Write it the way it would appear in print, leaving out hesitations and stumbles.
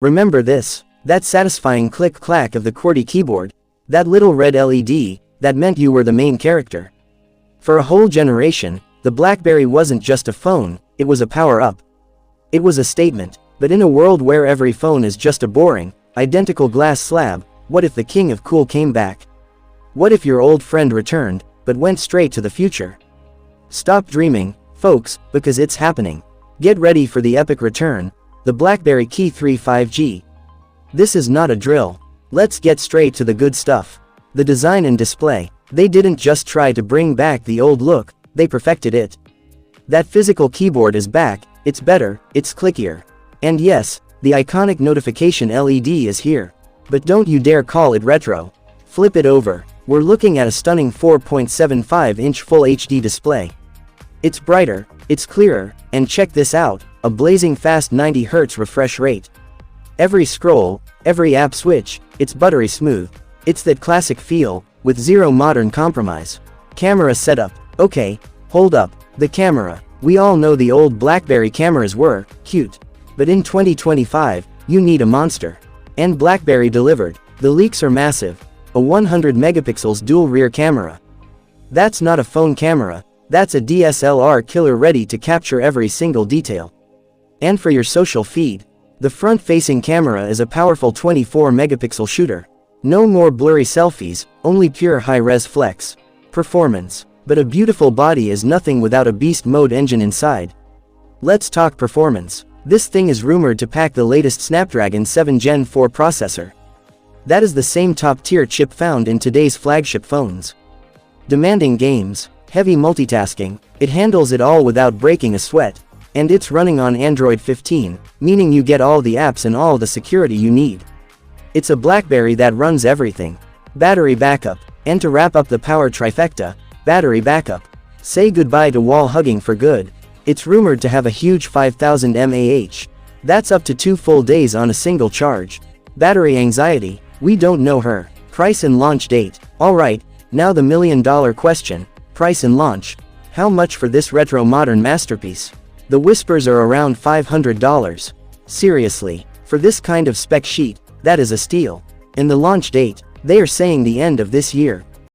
Remember this, that satisfying click-clack of the QWERTY keyboard, that little red LED, that meant you were the main character. For a whole generation, the BlackBerry wasn't just a phone, it was a power-up. It was a statement, but in a world where every phone is just a boring, identical glass slab, what if the king of cool came back? What if your old friend returned, but went straight to the future? Stop dreaming, folks, because it's happening. Get ready for the epic return, the Blackberry Key 3 5G. This is not a drill. Let's get straight to the good stuff. The design and display. They didn't just try to bring back the old look, they perfected it. That physical keyboard is back, it's better, it's clickier. And yes, the iconic notification LED is here. But don't you dare call it retro. Flip it over. We're looking at a stunning 4.75-inch Full HD display. It's brighter, it's clearer, and check this out, a blazing fast 90 Hz refresh rate. Every scroll, every app switch, it's buttery smooth. It's that classic feel, with zero modern compromise. Camera setup. Okay, hold up, the camera. We all know the old BlackBerry cameras were cute. But in 2025, you need a monster. And BlackBerry delivered. The leaks are massive. A 100 megapixels dual rear camera. That's not a phone camera, that's a DSLR killer ready to capture every single detail. And for your social feed, the front-facing camera is a powerful 24 megapixel shooter. No more blurry selfies, only pure high-res flex. Performance. But a beautiful body is nothing without a beast mode engine inside. Let's talk performance. This thing is rumored to pack the latest Snapdragon 7 Gen 4 processor. That is the same top-tier chip found in today's flagship phones. Demanding games, heavy multitasking, it handles it all without breaking a sweat. And it's running on Android 15, meaning you get all the apps and all the security you need. It's a BlackBerry that runs everything. Battery backup. And to wrap up the power trifecta, battery backup. Say goodbye to wall hugging for good. It's rumored to have a huge 5000 mAh. That's up to 2 full days on a single charge. Battery anxiety. We don't know her. Price and launch date. Alright, now the $1,000,000 question. Price and launch. How much for this retro modern masterpiece? The whispers are around $500. Seriously, for this kind of spec sheet, that is a steal. And the launch date, they are saying the end of this year.